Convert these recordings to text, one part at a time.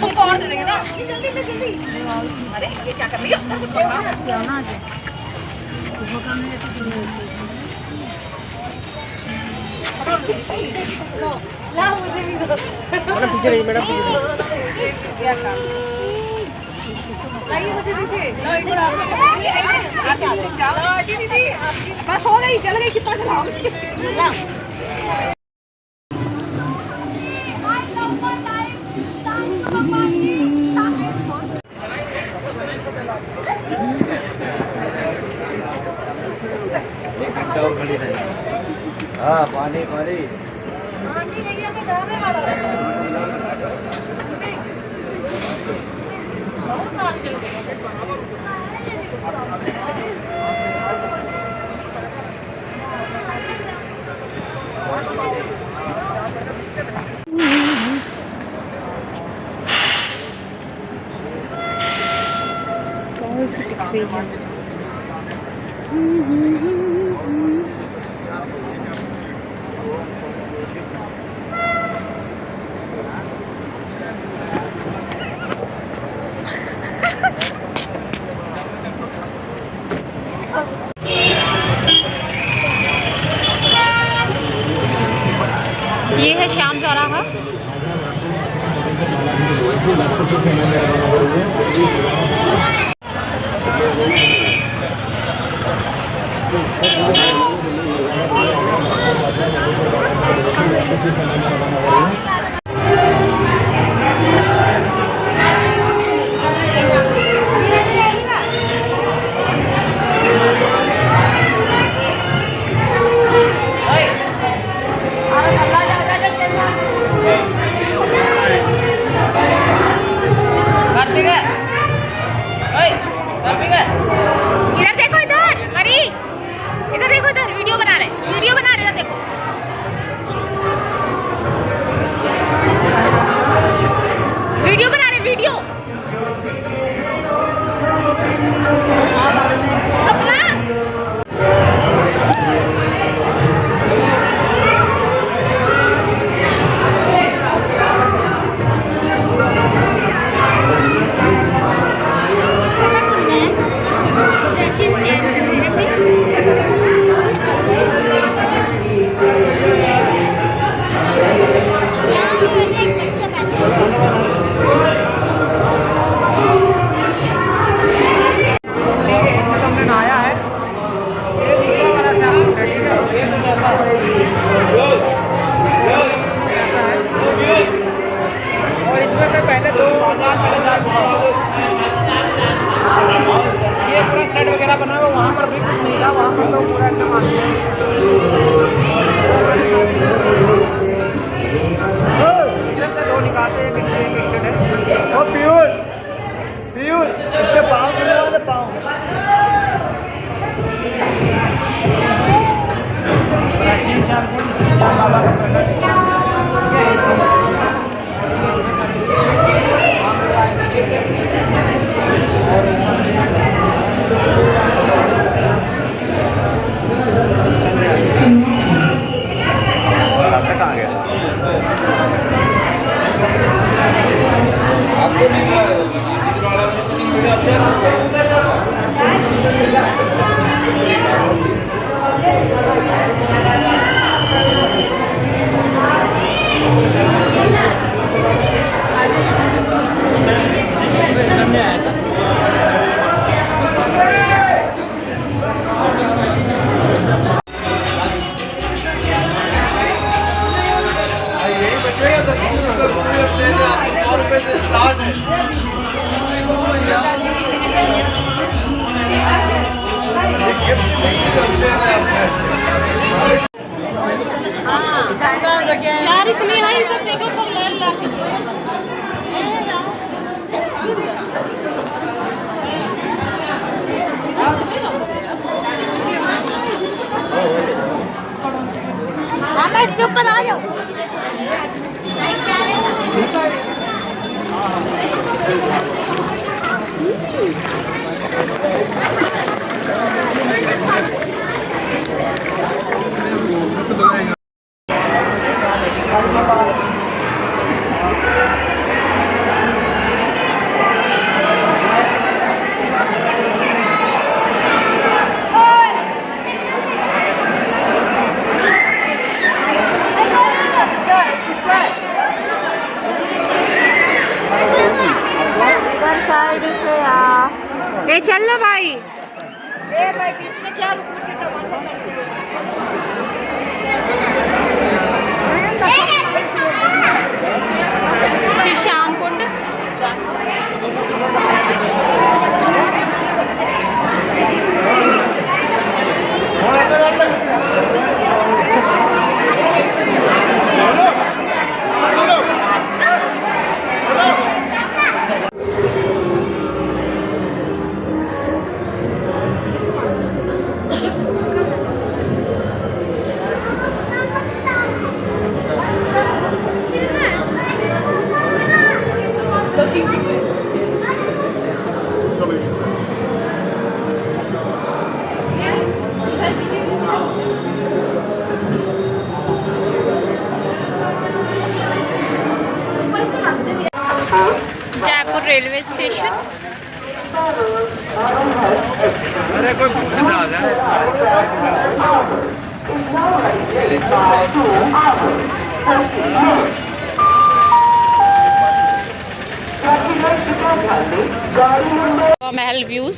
तुमको और दे देंगे ना। जल्दी। अरे ये क्या कर रही हो? मुझे भी दो। पीछे रही मैडम, क्या काम? मुझे दीजिए। बस हो गई, चल गई, कितना चलाओगे? हाँ पानी पानी कौन सी दिख रही है? ये है श्याम चौराहा। इधर देखो, इधर मरी, इधर देखो, इधर वीडियो बना रहे, इधर देखो। वीडियो बना रहे, वीडियो। वगैरह बना हुआ वहाँ पर भी कुछ नहीं था, वहाँ पर तो पूरा एकदम इधर से दो निकाल से एक एक्शन है। ओ पीयूष इसके पाँव खुले वाले पाँव प्राचीन चारकोल श्री श्याम बाबा का प्रकट कहाँ गया आपको नहीं मिला होगा ना चित्र वाला में तो नहीं मिला अच्छा यार इतनी हाई से देखो तुम ले ला इसके ऊपर आ जाओ। साइड से आ। ए चल ना भाई। ए भाई बीच में क्या रुक के तमाशा करते हो? श्री श्याम कुंड। Jaipur railway station. अरे कोई भूल से आ जाए। महल व्यूज।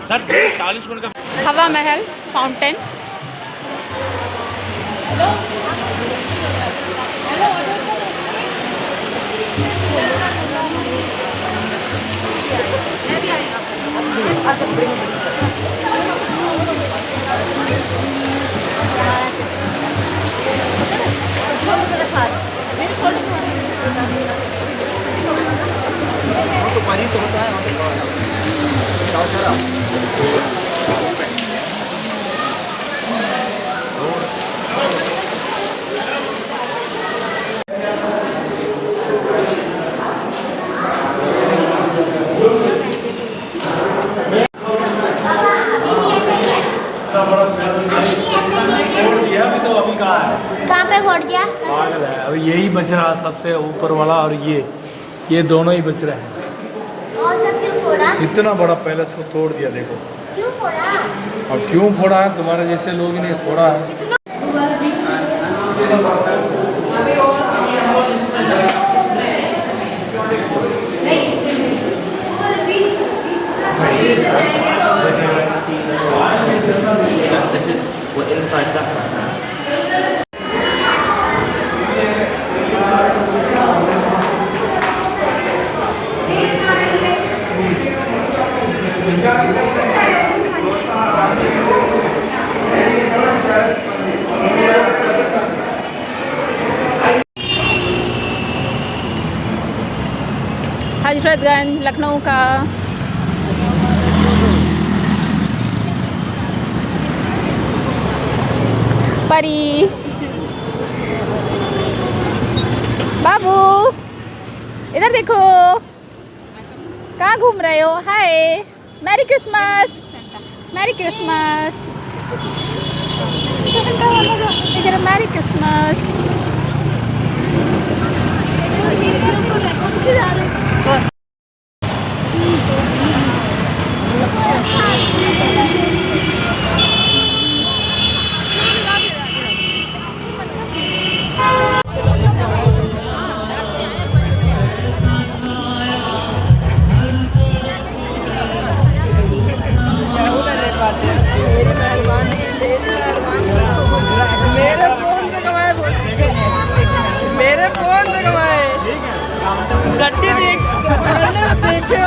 सर 40 मिनट का हवा महल फाउंटेन। तो पानी तो होता है कहाँ पे फोड़ दिया? पागल है। अब यही बच रहा सबसे ऊपर वाला, और ये दोनों ही बच रहे हैं। और सब क्यों फोड़ा? इतना बड़ा पैलेस को तोड़ दिया, देखो। क्यों फोड़ा? और क्यों फोड़ा है? तुम्हारे जैसे लोग ने फोड़ा है। This is what inside that. Hazratganj Lucknow का परी। बाबू इधर देखो, कहाँ घूम रहे हो? हाय, मैरी क्रिसमस, मैरी क्रिसमस। इधर मैरी क्रिसमस। मेरे फोन से कमाए। गड्डी देखे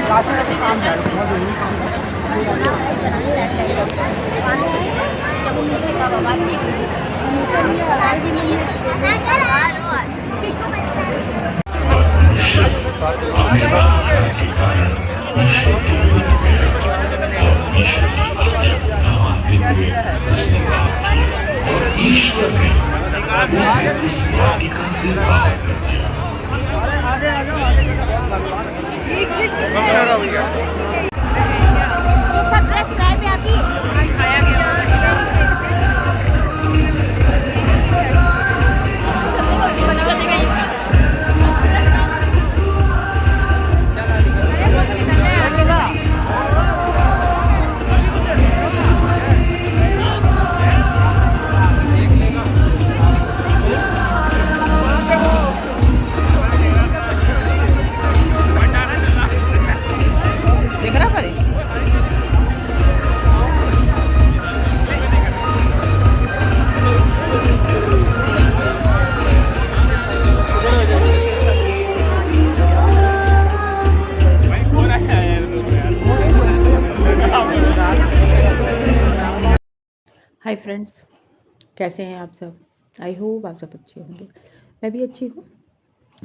ये सब ड्रेस किराए पे आती है। देख रहा परे हाय फ्रेंड्स, कैसे हैं आप सब। आई होप आप सब अच्छे होंगे। मैं भी अच्छी हूँ।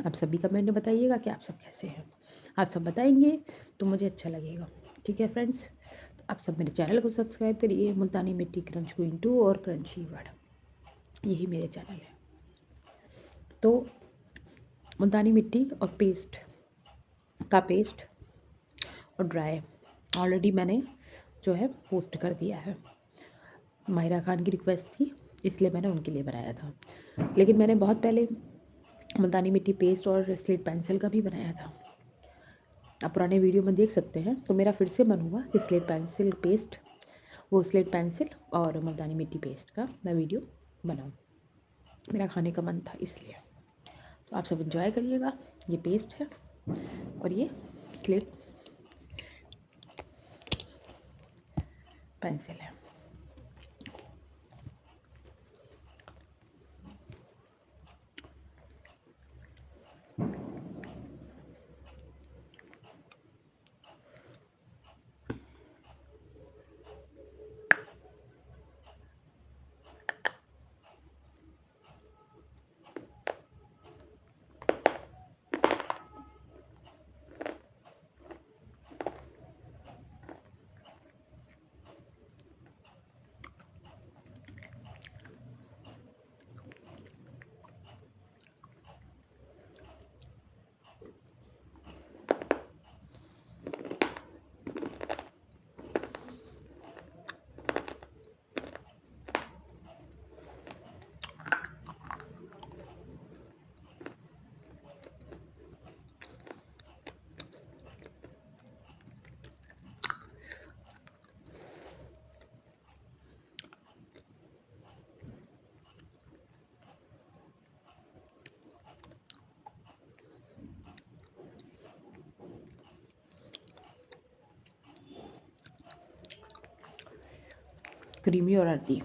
आप सभी कमेंट में बताइएगा कि आप सब कैसे हैं। आप सब बताएंगे तो मुझे अच्छा लगेगा। ठीक है फ्रेंड्स, तो आप सब मेरे चैनल को सब्सक्राइब करिए। मुल्तानी मिट्टी क्रंच क्वीन 2 और क्रंची वर्ड, यही मेरे चैनल है। तो मुल्तानी मिट्टी और पेस्ट और ड्राई ऑलरेडी मैंने जो है पोस्ट कर दिया है। माहिरा खान की रिक्वेस्ट थी, इसलिए मैंने उनके लिए बनाया था। लेकिन मैंने बहुत पहले मुल्तानी मिट्टी पेस्ट और स्लेट पेंसिल का भी बनाया था। आप पुराने वीडियो में देख सकते हैं। तो मेरा फिर से मन हुआ कि स्लेट पेंसिल और मुल्तानी मिट्टी पेस्ट का मैं वीडियो बनाऊँ। मेरा खाने का मन था इसलिए। तो आप सब एंजॉय करिएगा। ये पेस्ट है और ये स्लेट पेंसिल है। क्रीमी और अर्दी।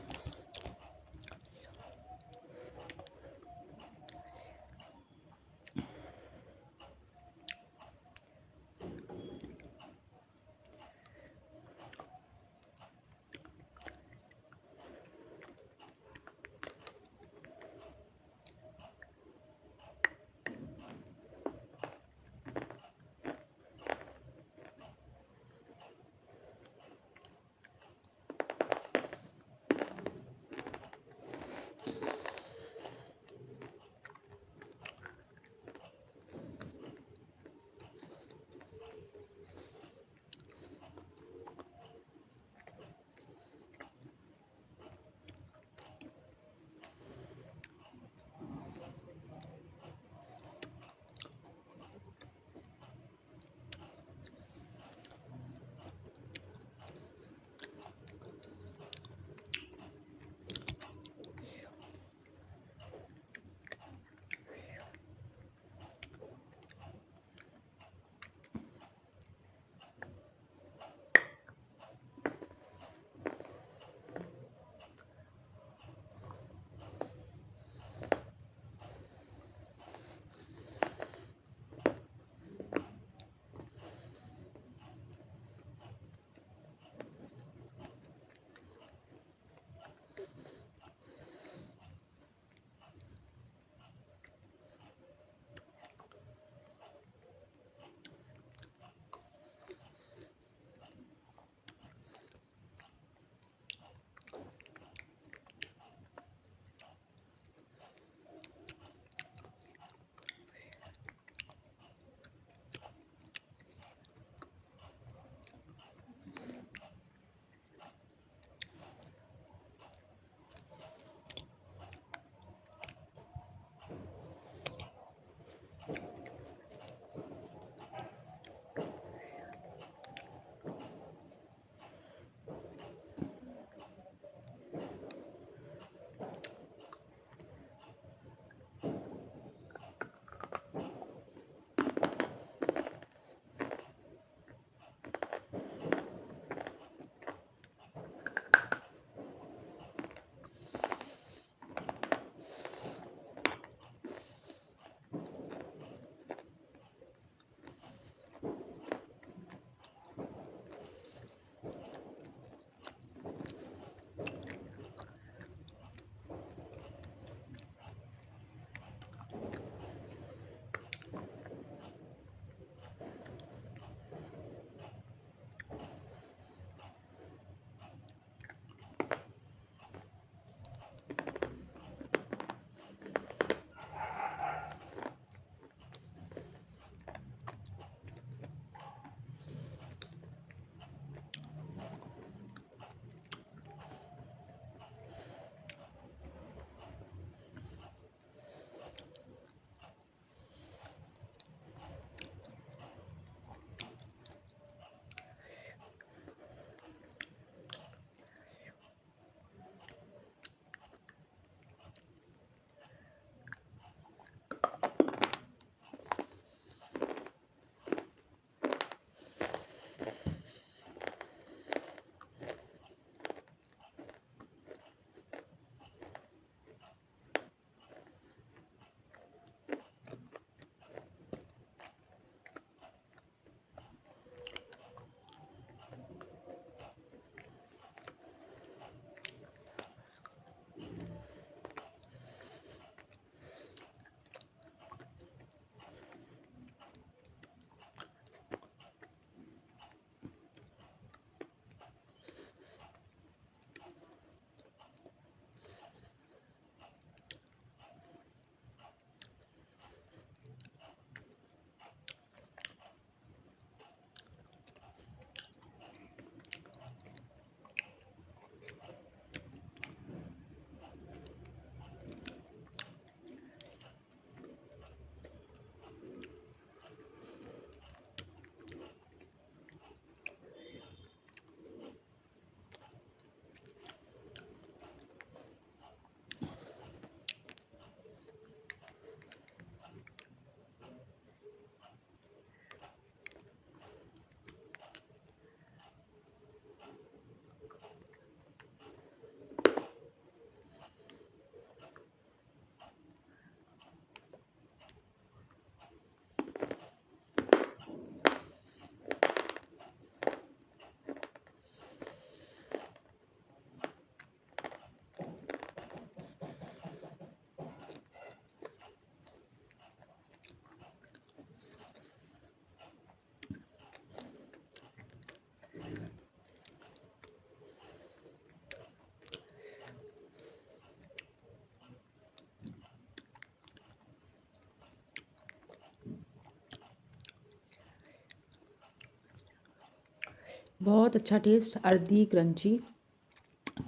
बहुत अच्छा टेस्ट, अर्दी क्रंची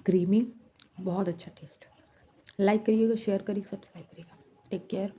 क्रीमी, बहुत अच्छा टेस्ट। लाइक करिएगा, शेयर करिए, सब्सक्राइब करिएगा। Take care.